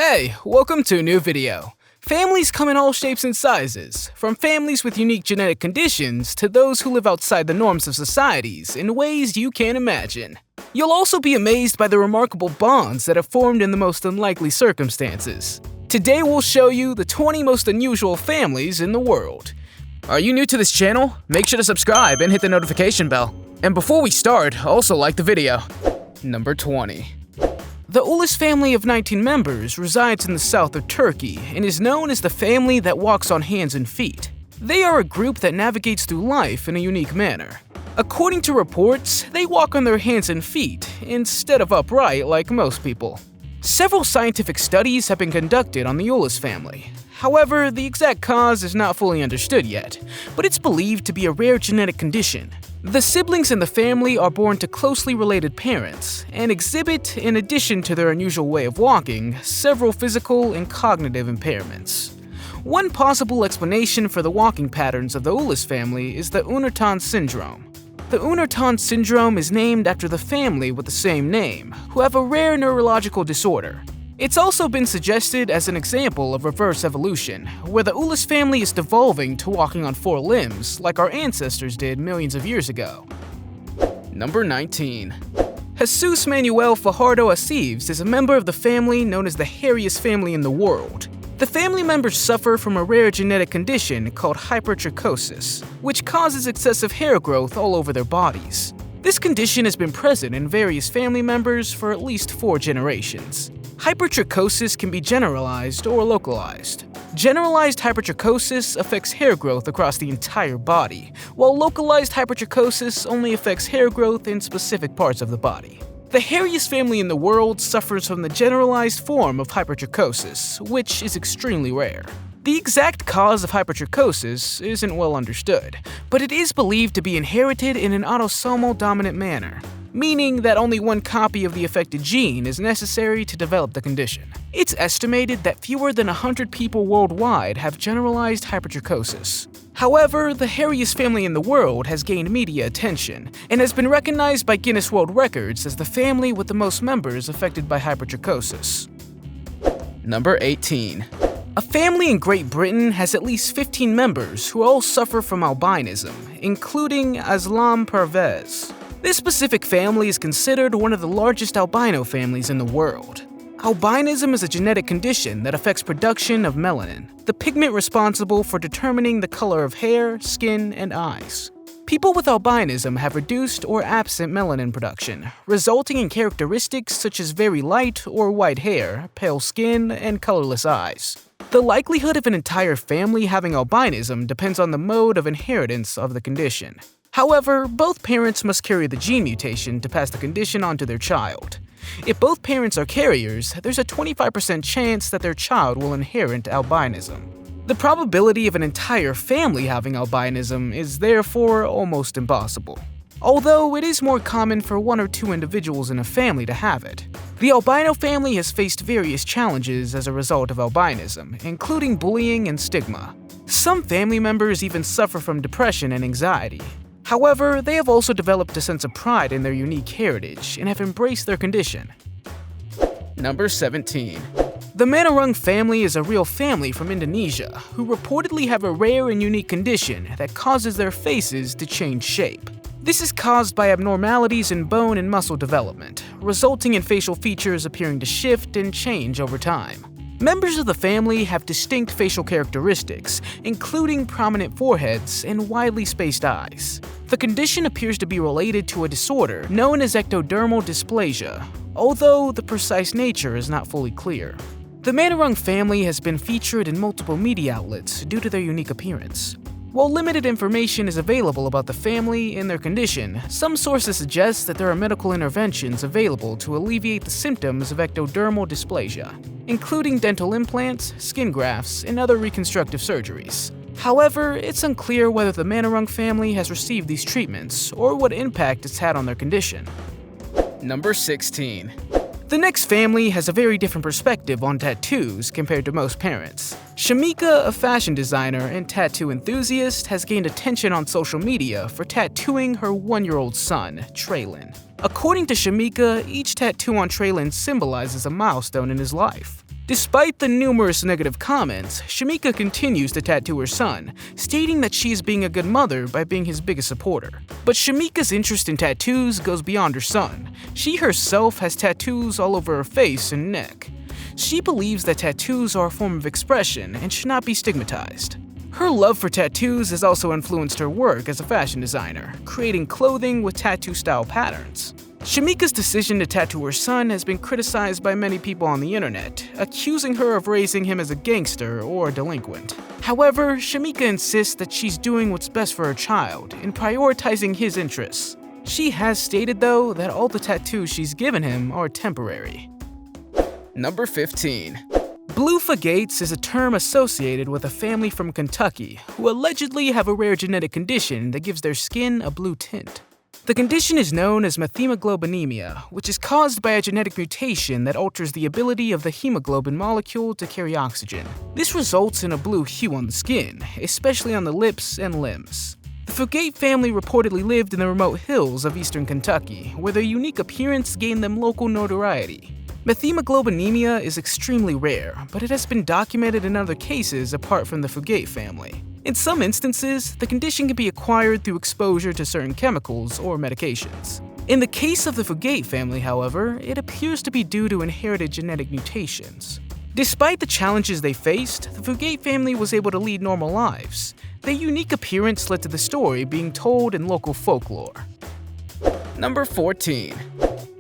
Hey, welcome to a new video. Families come in all shapes and sizes, from families with unique genetic conditions to those who live outside the norms of societies in ways you can't imagine. You'll also be amazed by the remarkable bonds that have formed in the most unlikely circumstances. Today we'll show you the 20 most unusual families in the world. Are you new to this channel? Make sure to subscribe and hit the notification bell. And before we start, also like the video. Number 20. The Olas family of 19 members resides in the south of Turkey and is known as the family that walks on hands and feet. They are a group that navigates through life in a unique manner. According to reports, they walk on their hands and feet instead of upright like most people. Several scientific studies have been conducted on the Olas family. However, the exact cause is not fully understood yet, but it's believed to be a rare genetic condition. The siblings in the family are born to closely related parents and exhibit, in addition to their unusual way of walking, several physical and cognitive impairments. One possible explanation for the walking patterns of the Olas family is the Unartan syndrome. The Unartan syndrome is named after the family with the same name, who have a rare neurological disorder. It's also been suggested as an example of reverse evolution, where the Olas family is devolving to walking on four limbs like our ancestors did millions of years ago. Number 19. Jesus Manuel Fajardo Aceves is a member of the family known as the hairiest family in the world. The family members suffer from a rare genetic condition called hypertrichosis, which causes excessive hair growth all over their bodies. This condition has been present in various family members for at least 4 generations. Hypertrichosis can be generalized or localized. Generalized hypertrichosis affects hair growth across the entire body, while localized hypertrichosis only affects hair growth in specific parts of the body. The hairiest family in the world suffers from the generalized form of hypertrichosis, which is extremely rare. The exact cause of hypertrichosis isn't well understood, but it is believed to be inherited in an autosomal dominant manner, meaning that only one copy of the affected gene is necessary to develop the condition. It's estimated that fewer than 100 people worldwide have generalized hypertrichosis. However, the hairiest family in the world has gained media attention and has been recognized by Guinness World Records as the family with the most members affected by hypertrichosis. Number 18. A family in Great Britain has at least 15 members who all suffer from albinism, including Aslam Pervez. This specific family is considered one of the largest albino families in the world. Albinism is a genetic condition that affects production of melanin, the pigment responsible for determining the color of hair, skin, and eyes. People with albinism have reduced or absent melanin production, resulting in characteristics such as very light or white hair, pale skin, and colorless eyes. The likelihood of an entire family having albinism depends on the mode of inheritance of the condition. However, both parents must carry the gene mutation to pass the condition on to their child. If both parents are carriers, there's a 25% chance that their child will inherit albinism. The probability of an entire family having albinism is therefore almost impossible, although it is more common for 1 or 2 individuals in a family to have it. The albino family has faced various challenges as a result of albinism, including bullying and stigma. Some family members even suffer from depression and anxiety. However, they have also developed a sense of pride in their unique heritage and have embraced their condition. Number 17. The Manarung family is a real family from Indonesia who reportedly have a rare and unique condition that causes their faces to change shape. This is caused by abnormalities in bone and muscle development, resulting in facial features appearing to shift and change over time. Members of the family have distinct facial characteristics, including prominent foreheads and widely spaced eyes. The condition appears to be related to a disorder known as ectodermal dysplasia, although the precise nature is not fully clear. The Manarung family has been featured in multiple media outlets due to their unique appearance. While limited information is available about the family and their condition, some sources suggest that there are medical interventions available to alleviate the symptoms of ectodermal dysplasia, including dental implants, skin grafts, and other reconstructive surgeries. However, it's unclear whether the Manarung family has received these treatments or what impact it's had on their condition. Number 16. The next family has a very different perspective on tattoos compared to most parents. Shamika, a fashion designer and tattoo enthusiast, has gained attention on social media for tattooing her 1-year-old son, Traylon. According to Shamika, each tattoo on Traylon symbolizes a milestone in his life. Despite the numerous negative comments, Shamika continues to tattoo her son, stating that she is being a good mother by being his biggest supporter. But Shamika's interest in tattoos goes beyond her son. She herself has tattoos all over her face and neck. She believes that tattoos are a form of expression and should not be stigmatized. Her love for tattoos has also influenced her work as a fashion designer, creating clothing with tattoo-style patterns. Shamika's decision to tattoo her son has been criticized by many people on the internet, accusing her of raising him as a gangster or a delinquent. However, Shamika insists that she's doing what's best for her child and prioritizing his interests. She has stated, though, that all the tattoos she's given him are temporary. Number 15. Bluefa Gates is a term associated with a family from Kentucky who allegedly have a rare genetic condition that gives their skin a blue tint. The condition is known as methemoglobinemia, which is caused by a genetic mutation that alters the ability of the hemoglobin molecule to carry oxygen. This results in a blue hue on the skin, especially on the lips and limbs. The Fugate family reportedly lived in the remote hills of eastern Kentucky, where their unique appearance gained them local notoriety. Methemoglobinemia is extremely rare, but it has been documented in other cases apart from the Fugate family. In some instances, the condition can be acquired through exposure to certain chemicals or medications. In the case of the Fugate family, however, it appears to be due to inherited genetic mutations. Despite the challenges they faced, the Fugate family was able to lead normal lives. Their unique appearance led to the story being told in local folklore. Number 14.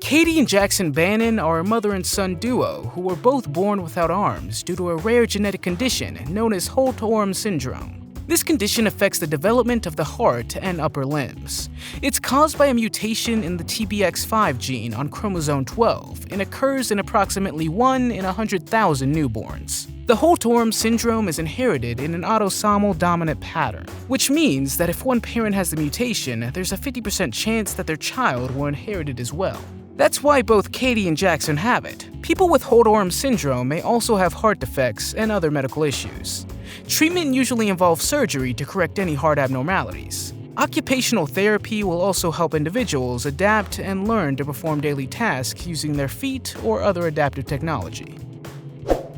Katie and Jackson Bannon are a mother and son duo who were both born without arms due to a rare genetic condition known as Holt-Oram syndrome. This condition affects the development of the heart and upper limbs. It's caused by a mutation in the TBX5 gene on chromosome 12 and occurs in approximately 1 in 100,000 newborns. The Holt-Oram syndrome is inherited in an autosomal dominant pattern, which means that if one parent has the mutation, there's a 50% chance that their child will inherit it as well. That's why both Katie and Jackson have it. People with Holt-Oram syndrome may also have heart defects and other medical issues. Treatment usually involves surgery to correct any heart abnormalities. Occupational therapy will also help individuals adapt and learn to perform daily tasks using their feet or other adaptive technology.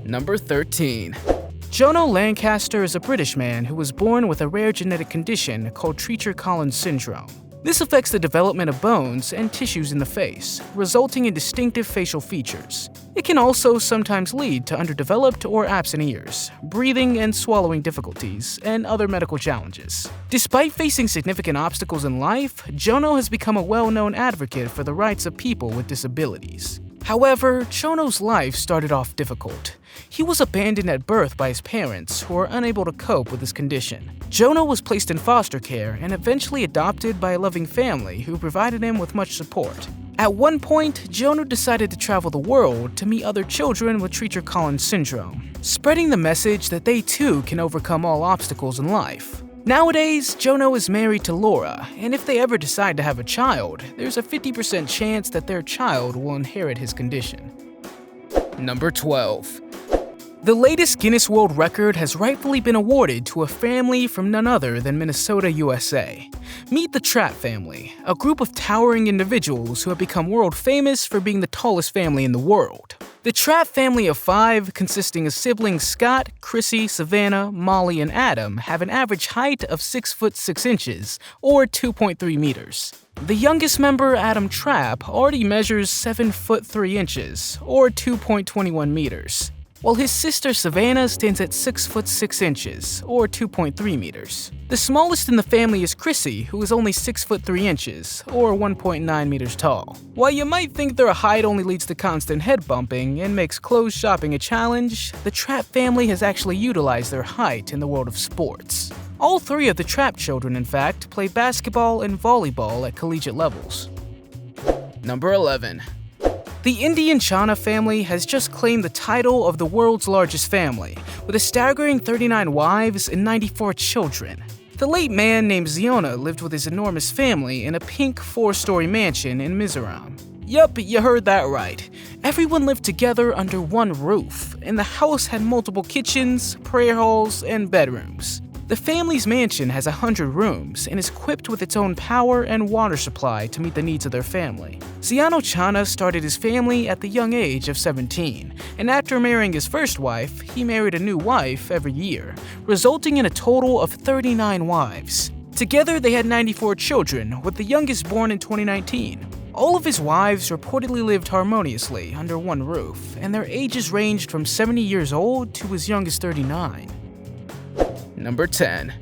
Number 13. Jonah Lancaster is a British man who was born with a rare genetic condition called Treacher-Collins syndrome. This affects the development of bones and tissues in the face, resulting in distinctive facial features. It can also sometimes lead to underdeveloped or absent ears, breathing and swallowing difficulties, and other medical challenges. Despite facing significant obstacles in life, Jonah has become a well-known advocate for the rights of people with disabilities. However, Jonah's life started off difficult. He was abandoned at birth by his parents, who were unable to cope with his condition. Jonah was placed in foster care and eventually adopted by a loving family who provided him with much support. At one point, Jonah decided to travel the world to meet other children with Treacher-Collins syndrome, spreading the message that they too can overcome all obstacles in life. Nowadays, Jonah is married to Laura, and if they ever decide to have a child, there's a 50% chance that their child will inherit his condition. Number 12. The latest Guinness World Record has rightfully been awarded to a family from none other than Minnesota, USA. Meet the Trapp Family, a group of towering individuals who have become world famous for being the tallest family in the world. The Trapp family of 5, consisting of siblings Scott, Chrissy, Savannah, Molly, and Adam, have an average height of 6 foot 6 inches, or 2.3 meters. The youngest member, Adam Trapp, already measures 7 foot 3 inches, or 2.21 meters, while his sister Savannah stands at 6 foot 6 inches, or 2.3 meters. The smallest in the family is Chrissy, who is only 6 foot 3 inches, or 1.9 meters tall. While you might think their height only leads to constant head bumping and makes clothes shopping a challenge, the Trapp family has actually utilized their height in the world of sports. All 3 of the Trapp children, in fact, play basketball and volleyball at collegiate levels. Number 11. The Indian Shana family has just claimed the title of the world's largest family, with a staggering 39 wives and 94 children. The late man named Ziona lived with his enormous family in a pink 4-story mansion in Mizoram. Yup, you heard that right. Everyone lived together under one roof, and the house had multiple kitchens, prayer halls, and bedrooms. The family's mansion has 100 rooms and is equipped with its own power and water supply to meet the needs of their family. Chana started his family at the young age of 17, and after marrying his first wife, he married a new wife every year, resulting in a total of 39 wives. Together, they had 94 children, with the youngest born in 2019. All of his wives reportedly lived harmoniously under one roof, and their ages ranged from 70 years old to as young as 39. Number 10.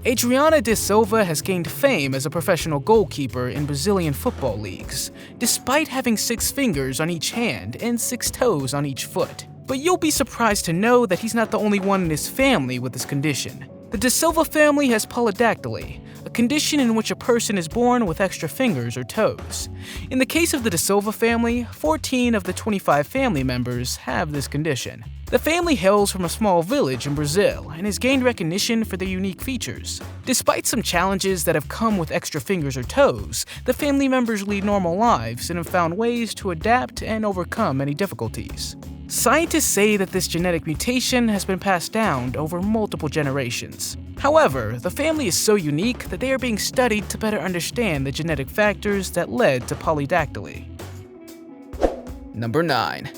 Adriana De Silva has gained fame as a professional goalkeeper in Brazilian football leagues, despite having 6 fingers on each hand and 6 toes on each foot. But you'll be surprised to know that he's not the only one in his family with this condition. The De Silva family has polydactyly, a condition in which a person is born with extra fingers or toes. In the case of the De Silva family, 14 of the 25 family members have this condition. The family hails from a small village in Brazil and has gained recognition for their unique features. Despite some challenges that have come with extra fingers or toes, the family members lead normal lives and have found ways to adapt and overcome any difficulties. Scientists say that this genetic mutation has been passed down over multiple generations. However, the family is so unique that they are being studied to better understand the genetic factors that led to polydactyly. Number 9.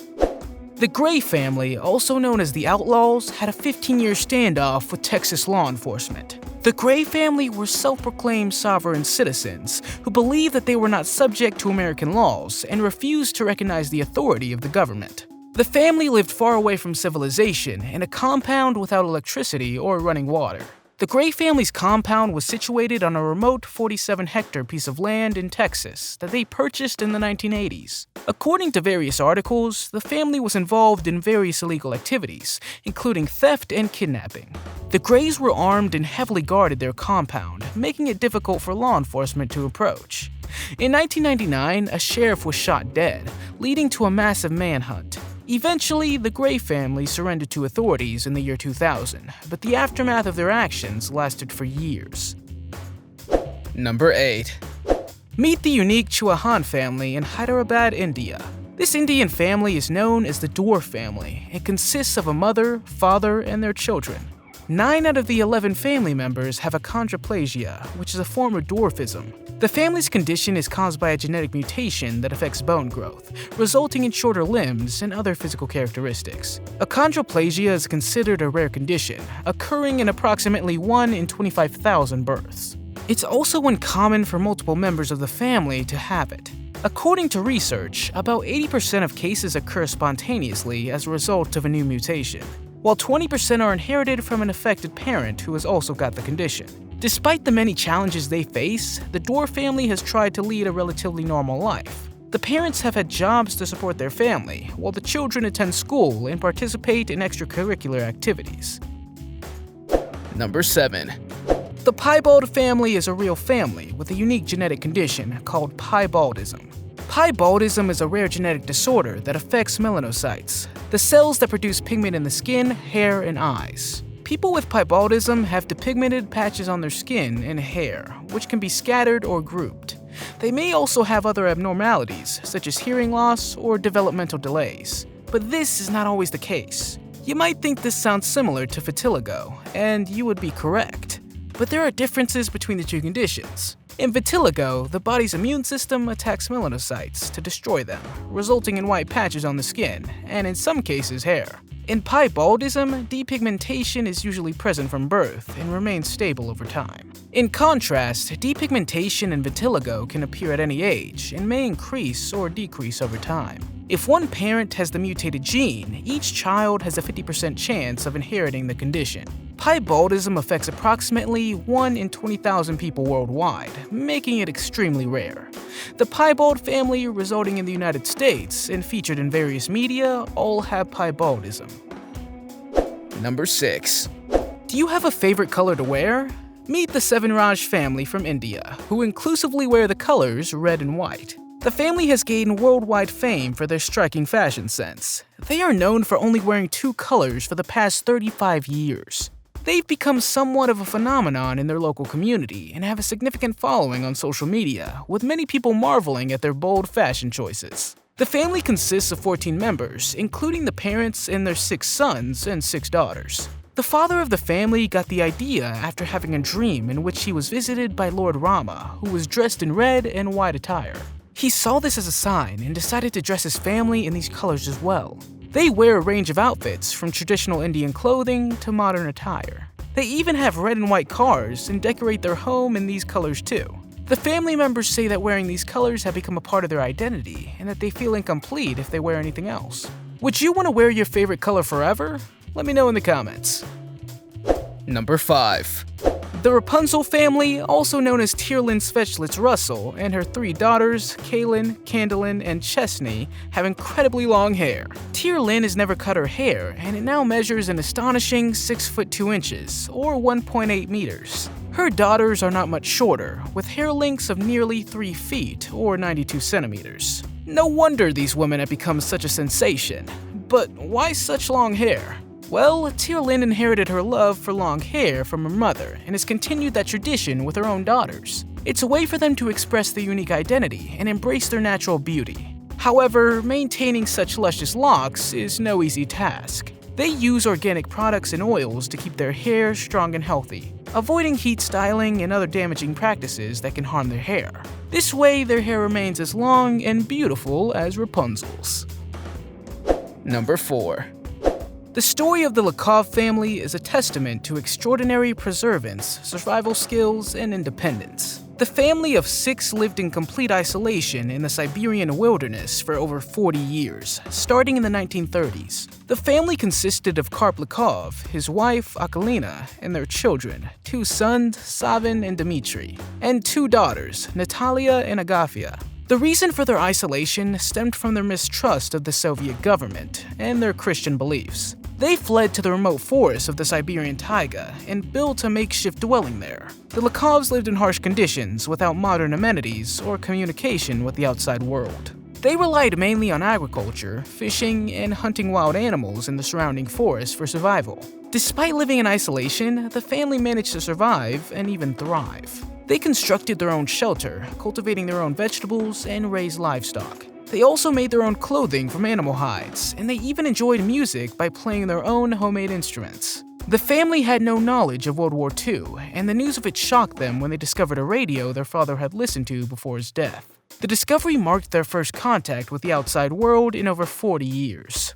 The Gray family, also known as the Outlaws, had a 15-year standoff with Texas law enforcement. The Gray family were self-proclaimed sovereign citizens who believed that they were not subject to American laws and refused to recognize the authority of the government. The family lived far away from civilization in a compound without electricity or running water. The Gray family's compound was situated on a remote 47-hectare piece of land in Texas that they purchased in the 1980s. According to various articles, the family was involved in various illegal activities, including theft and kidnapping. The Grays were armed and heavily guarded their compound, making it difficult for law enforcement to approach. In 1999, a sheriff was shot dead, leading to a massive manhunt. Eventually, the Gray family surrendered to authorities in the year 2000, but the aftermath of their actions lasted for years. Number 8. Meet the unique Chuahan family in Hyderabad, India. This Indian family is known as the dwarf family. It consists of a mother, father, and their children. 9 out of the 11 family members have achondroplasia, which is a form of dwarfism. The family's condition is caused by a genetic mutation that affects bone growth, resulting in shorter limbs and other physical characteristics. Achondroplasia is considered a rare condition, occurring in approximately 1 in 25,000 births. It's also uncommon for multiple members of the family to have it. According to research, about 80% of cases occur spontaneously as a result of a new mutation, while 20% are inherited from an affected parent who has also got the condition. Despite the many challenges they face, the dwarf family has tried to lead a relatively normal life. The parents have had jobs to support their family, while the children attend school and participate in extracurricular activities. Number 7. The Piebald family is a real family with a unique genetic condition called piebaldism. Piebaldism is a rare genetic disorder that affects melanocytes, the cells that produce pigment in the skin, hair, and eyes. People with piebaldism have depigmented patches on their skin and hair, which can be scattered or grouped. They may also have other abnormalities, such as hearing loss or developmental delays. But this is not always the case. You might think this sounds similar to vitiligo, and you would be correct. But there are differences between the two conditions. In vitiligo, the body's immune system attacks melanocytes to destroy them, resulting in white patches on the skin, and in some cases hair. In piebaldism, depigmentation is usually present from birth and remains stable over time. In contrast, depigmentation in vitiligo can appear at any age and may increase or decrease over time. If one parent has the mutated gene, each child has a 50% chance of inheriting the condition. Piebaldism affects approximately 1 in 20,000 people worldwide, making it extremely rare. The Piebald family, residing in the United States and featured in various media, all have piebaldism. Number 6. Do you have a favorite color to wear? Meet the Sevenraj family from India, who inclusively wear the colors red and white. The family has gained worldwide fame for their striking fashion sense. They are known for only wearing 2 colors for the past 35 years. They've become somewhat of a phenomenon in their local community and have a significant following on social media, with many people marveling at their bold fashion choices. The family consists of 14 members, including the parents and their 6 sons and 6 daughters. The father of the family got the idea after having a dream in which he was visited by Lord Rama, who was dressed in red and white attire. He saw this as a sign and decided to dress his family in these colors as well. They wear a range of outfits from traditional Indian clothing to modern attire. They even have red and white cars and decorate their home in these colors too. The family members say that wearing these colors have become a part of their identity and that they feel incomplete if they wear anything else. Would you want to wear your favorite color forever? Let me know in the comments. Number 5. The Rapunzel family, also known as Tierlyn Svechlitz Russell, and her 3 daughters, Kaylin, Candelin, and Chesney, have incredibly long hair. Tierlyn has never cut her hair, and it now measures an astonishing 6 foot 2 inches, or 1.8 meters. Her daughters are not much shorter, with hair lengths of nearly 3 feet, or 92 centimeters. No wonder these women have become such a sensation. But why such long hair? Well, Tierlyn inherited her love for long hair from her mother and has continued that tradition with her own daughters. It's a way for them to express their unique identity and embrace their natural beauty. However, maintaining such luscious locks is no easy task. They use organic products and oils to keep their hair strong and healthy, avoiding heat styling and other damaging practices that can harm their hair. This way, their hair remains as long and beautiful as Rapunzel's. Number 4. The story of the Lakov family is a testament to extraordinary perseverance, survival skills, and independence. The family of 6 lived in complete isolation in the Siberian wilderness for over 40 years, starting in the 1930s. The family consisted of Karp Lakov, his wife Akalina, and their children, 2 sons, Savin and Dmitry, and 2 daughters, Natalia and Agafia. The reason for their isolation stemmed from their mistrust of the Soviet government and their Christian beliefs. They fled to the remote forests of the Siberian taiga and built a makeshift dwelling there. The Lakovs lived in harsh conditions without modern amenities or communication with the outside world. They relied mainly on agriculture, fishing, and hunting wild animals in the surrounding forests for survival. Despite living in isolation, the family managed to survive and even thrive. They constructed their own shelter, cultivating their own vegetables, and raised livestock. They also made their own clothing from animal hides, and they even enjoyed music by playing their own homemade instruments. The family had no knowledge of World War II, and the news of it shocked them when they discovered a radio their father had listened to before his death. The discovery marked their first contact with the outside world in over 40 years.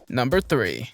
Number 3.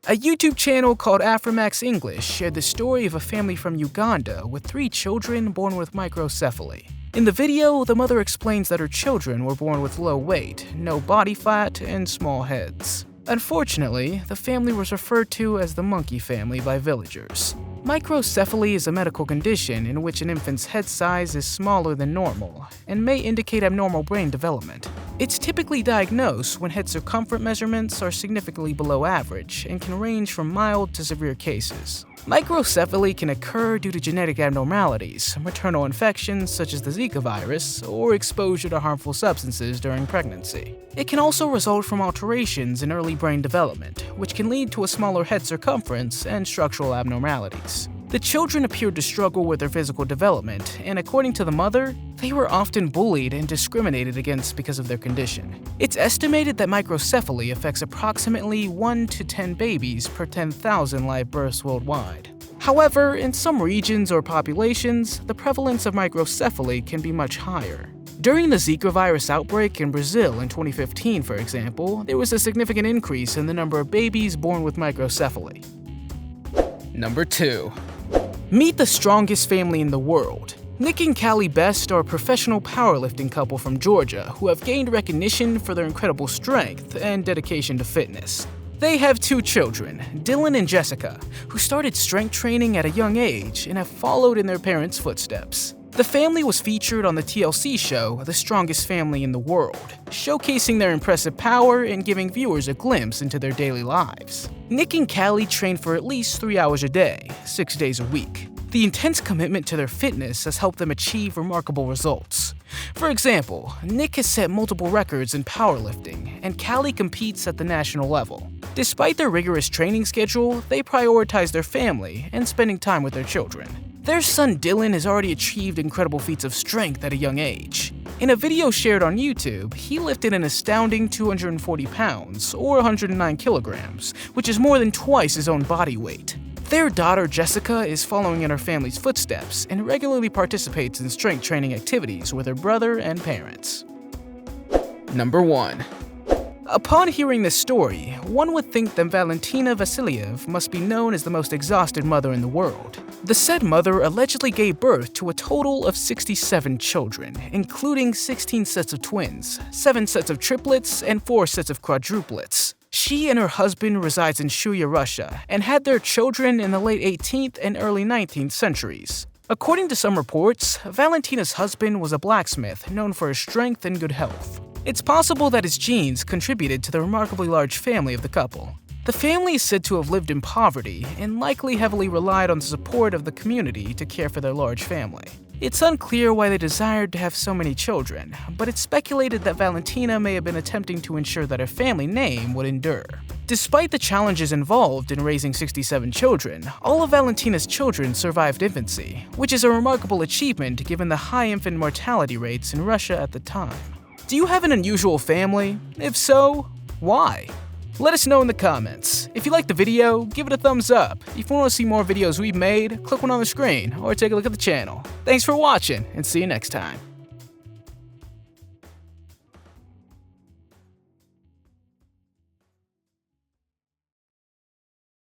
A YouTube channel called Afromax English shared the story of a family from Uganda with 3 children born with microcephaly. In the video, the mother explains that her children were born with low weight, no body fat, and small heads. Unfortunately, the family was referred to as the monkey family by villagers. Microcephaly is a medical condition in which an infant's head size is smaller than normal and may indicate abnormal brain development. It's typically diagnosed when head circumference measurements are significantly below average and can range from mild to severe cases. Microcephaly can occur due to genetic abnormalities, maternal infections such as the Zika virus, or exposure to harmful substances during pregnancy. It can also result from alterations in early brain development, which can lead to a smaller head circumference and structural abnormalities. The children appeared to struggle with their physical development, and according to the mother, they were often bullied and discriminated against because of their condition. It's estimated that microcephaly affects approximately 1 to 10 babies per 10,000 live births worldwide. However, in some regions or populations, the prevalence of microcephaly can be much higher. During the Zika virus outbreak in Brazil in 2015, for example, there was a significant increase in the number of babies born with microcephaly. Number 2. Meet the strongest family in the world. Nick and Callie Best are a professional powerlifting couple from Georgia who have gained recognition for their incredible strength and dedication to fitness. They have 2 children, Dylan and Jessica, who started strength training at a young age and have followed in their parents' footsteps. The family was featured on the TLC show The Strongest Family in the World, showcasing their impressive power and giving viewers a glimpse into their daily lives. Nick and Callie train for at least 3 hours a day, 6 days a week. The intense commitment to their fitness has helped them achieve remarkable results. For example, Nick has set multiple records in powerlifting, and Callie competes at the national level. Despite their rigorous training schedule, they prioritize their family and spending time with their children. Their son Dylan has already achieved incredible feats of strength at a young age. In a video shared on YouTube, he lifted an astounding 240 pounds, or 109 kilograms, which is more than twice his own body weight. Their daughter Jessica is following in her family's footsteps and regularly participates in strength training activities with her brother and parents. Number 1. Upon hearing this story, one would think that Valentina Vasilyev must be known as the most exhausted mother in the world. The said mother allegedly gave birth to a total of 67 children, including 16 sets of twins, 7 sets of triplets, and 4 sets of quadruplets. She and her husband resides in Shuya, Russia, and had their children in the late 18th and early 19th centuries. According to some reports, Valentina's husband was a blacksmith known for his strength and good health. It's possible that his genes contributed to the remarkably large family of the couple. The family is said to have lived in poverty and likely heavily relied on the support of the community to care for their large family. It's unclear why they desired to have so many children, but it's speculated that Valentina may have been attempting to ensure that her family name would endure. Despite the challenges involved in raising 67 children, all of Valentina's children survived infancy, which is a remarkable achievement given the high infant mortality rates in Russia at the time. Do you have an unusual family? If so, why? Let us know in the comments. If you liked the video, give it a thumbs up. If you want to see more videos we've made, click one on the screen or take a look at the channel. Thanks for watching and see you next time.